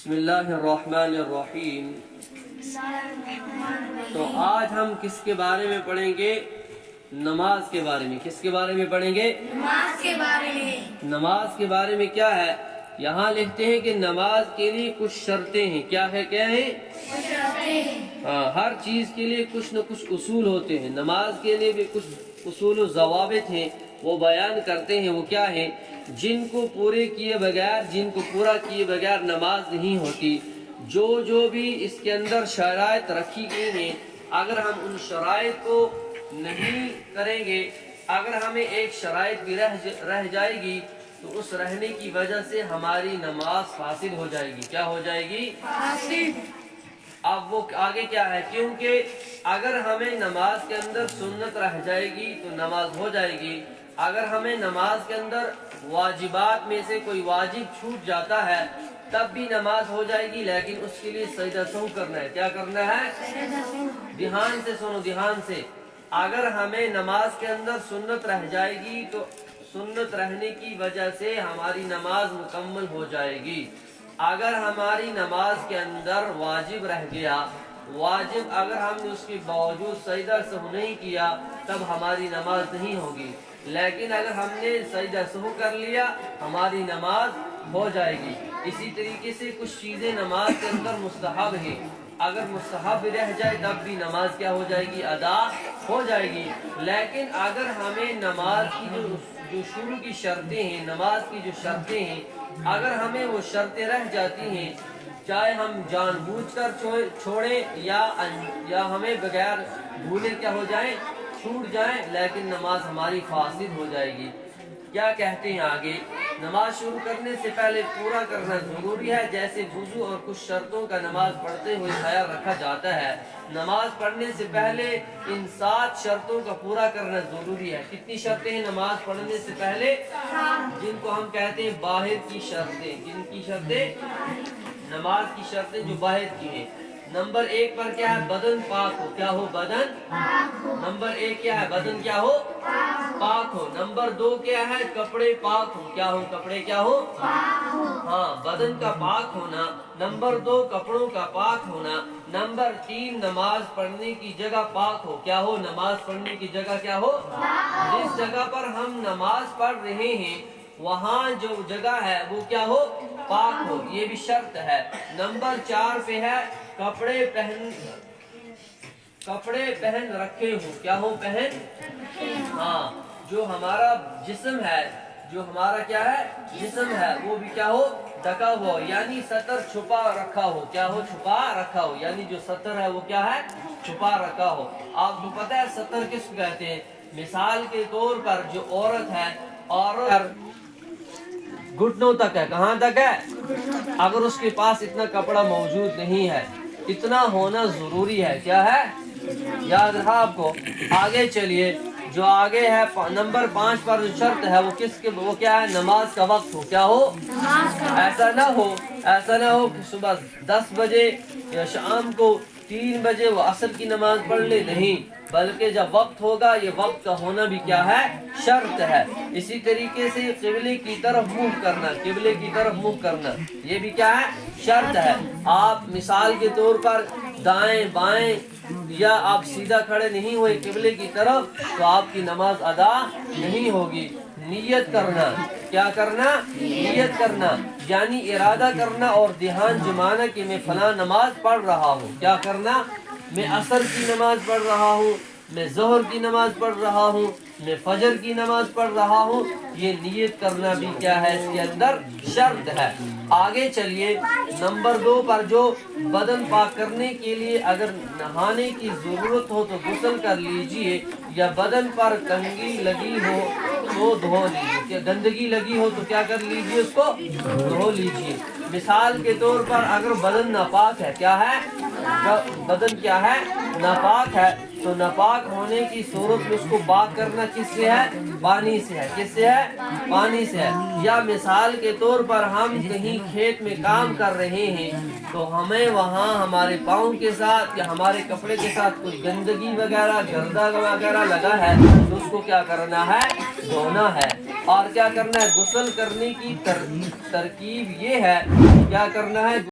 بسم اللہ الرحمن الرحیم۔ تو آج ہم کس کے بارے میں پڑھیں گے؟ نماز کے بارے میں۔ کس کے بارے میں پڑھیں گے؟ نماز کے بارے میں۔ نماز کے بارے میں کیا ہے؟ یہاں لکھتے ہیں کہ نماز کے لیے کچھ شرطیں ہیں۔ کیا ہے؟ کیا ہے؟ ہاں، ہر چیز کے لیے کچھ نہ کچھ اصول ہوتے ہیں۔ نماز کے لیے بھی کچھ اصول و ضوابط ہیں، وہ بیان کرتے ہیں۔ وہ کیا ہے؟ جن کو پورا کیے بغیر نماز نہیں ہوتی۔ جو بھی اس کے اندر شرائط رکھی گئی ہیں، اگر ہم ان شرائط کو نہیں کریں گے، اگر ہمیں ایک شرائط بھی رہ جائے گی تو اس رہنے کی وجہ سے ہماری نماز فاسد ہو جائے گی۔ کیا ہو جائے گی؟ فاسد۔ اب وہ آگے کیا ہے؟ کیونکہ اگر ہمیں نماز کے اندر سنت رہ جائے گی تو نماز ہو جائے گی۔ اگر ہمیں نماز کے اندر واجبات میں سے کوئی واجب چھوٹ جاتا ہے تب بھی نماز ہو جائے گی، لیکن اس کے لیے سجدہ سہو کرنا ہے۔ کیا کرنا ہے؟ دھیان سے سنو، دھیان سے۔ اگر ہمیں نماز کے اندر سنت رہ جائے گی تو سنت رہنے کی وجہ سے ہماری نماز مکمل ہو جائے گی۔ اگر ہماری نماز کے اندر واجب رہ گیا، واجب اگر ہم نے اس کے باوجود سجدہ سہو نہیں کیا تب ہماری نماز نہیں ہوگی، لیکن اگر ہم نے سجدہ سہو کر لیا ہماری نماز ہو جائے گی۔ اسی طریقے سے کچھ چیزیں نماز کے اندر مستحب ہیں، اگر مستحب رہ جائے تب بھی نماز کیا ہو جائے گی؟ ادا ہو جائے گی۔ لیکن اگر ہمیں نماز کی جو شروع کی شرطیں ہیں، نماز کی جو شرطیں ہیں، اگر ہمیں وہ شرطیں رہ جاتی ہیں، چاہے ہم جان بوجھ کر چھوڑیں یا ہمیں بغیر بھولے کیا ہو جائیں؟ چھوٹ جائیں، لیکن نماز ہماری فاسد ہو جائے گی۔ کیا کہتے ہیں آگے؟ نماز شروع کرنے سے پہلے پورا کرنا ضروری ہے، جیسے وضو اور کچھ شرطوں کا نماز پڑھتے ہوئے خیال رکھا جاتا ہے۔ نماز پڑھنے سے پہلے ان 7 شرطوں کا پورا کرنا ضروری ہے۔ کتنی شرطیں ہیں نماز پڑھنے سے پہلے؟ جن کو ہم کہتے ہیں باہر کی شرطیں۔ جن کی شرطیں؟ نماز کی شرطیں جو باہر کی ہیں۔ نمبر 1 پر کیا ہے؟ بدن پاک ہو۔ کیا ہو؟ بدن نمبر 1 کیا ہے؟ بدن کیا ہو؟ پاک ہو۔ نمبر 2 کیا ہے؟ کپڑے پاک ہو۔ کیا ہو؟ کپڑے کیا ہو؟ ہاں، بدن کا پاک ہونا۔ نمبر 2 کپڑوں کا پاک ہونا۔ نمبر 3 نماز پڑھنے کی جگہ پاک ہو۔ کیا ہو؟ نماز پڑھنے کی جگہ کیا ہو؟ جس جگہ پر ہم نماز پڑھ رہے ہیں وہاں جو جگہ ہے وہ کیا ہو؟ پاک ہو۔ یہ بھی شرط ہے۔ نمبر 4 پہ ہے کپڑے پہن رکھے ہو۔ کیا ہو؟ پہن؟ ہاں، جو ہمارا جسم ہے، جو ہمارا کیا ہے؟ جسم ہے، وہ بھی کیا ہو؟ ڈھکا ہوا ہو، یعنی سطر چھپا رکھا ہو۔ کیا ہو؟ چھپا رکھا ہو، یعنی جو سطر ہے وہ کیا ہے؟ چھپا رکھا ہو۔ آپ کو پتہ ہے سطر کس کو کہتے ہیں؟ مثال کے طور پر جو عورت ہے، عورت گھٹنوں تک ہے۔ کہاں تک ہے؟ اگر اس کے پاس اتنا کپڑا موجود نہیں ہے، اتنا ہونا ضروری ہے۔ کیا ہے؟ یاد رہا آپ کو؟ آگے چلیے، جو آگے ہے نمبر 5 پر جو شرط ہے وہ کیا ہے؟ نماز کا وقت ہو۔ کیا ہو؟ ایسا نہ ہو کہ صبح 10 بجے یا شام کو 3 بجے وہ عصر کی نماز پڑھ لے، نہیں، بلکہ جب وقت ہوگا، یہ وقت کا ہونا بھی کیا ہے؟ شرط ہے۔ اسی طریقے سے قبلے کی طرف منہ کرنا، یہ بھی کیا ہے؟ شرط ہے۔ آپ مثال کے طور پر دائیں بائیں یا آپ سیدھا کھڑے نہیں ہوئے قبلے کی طرف تو آپ کی نماز ادا نہیں ہوگی۔ نیت کرنا، کیا کرنا؟ نیت کرنا، یعنی ارادہ کرنا اور دھیان جمانا کہ میں فلاں نماز پڑھ رہا ہوں۔ کیا کرنا؟ میں عصر کی نماز پڑھ رہا ہوں، میں ظہر کی نماز پڑھ رہا ہوں، میں فجر کی نماز پڑھ رہا ہوں۔ یہ نیت کرنا بھی کیا ہے؟ اس کے اندر شرط ہے۔ آگے چلیے، نمبر 2 پر جو بدن پاک کرنے کے لیے اگر نہانے کی ضرورت ہو تو غسل کر لیجئے، یا بدن پر گندگی لگی ہو تو دھو لیجئے۔ گندگی لگی ہو تو کیا کر لیجئے؟ اس کو دھو لیجئے۔ مثال کے طور پر اگر بدن ناپاک ہے، کیا ہے؟ بدن کیا ہے؟ ناپاک ہے، تو ناپاک ہونے کی صورت میں اس کو پاک کرنا کس سے ہے؟ پانی سے ہے۔ کس سے ہے؟ پانی سے ہے۔ یا مثال کے طور پر ہم کہیں کھیت میں کام کر رہے ہیں تو ہمیں وہاں ہمارے پاؤں کے ساتھ یا ہمارے کپڑے کے ساتھ کوئی گندگی وغیرہ گردہ وغیرہ لگا ہے تو اس کو کیا کرنا ہے؟ دھونا ہے۔ اور کیا کرنا ہے؟ غسل کرنے کی ترکیب یہ ہے، کیا کرنا ہے؟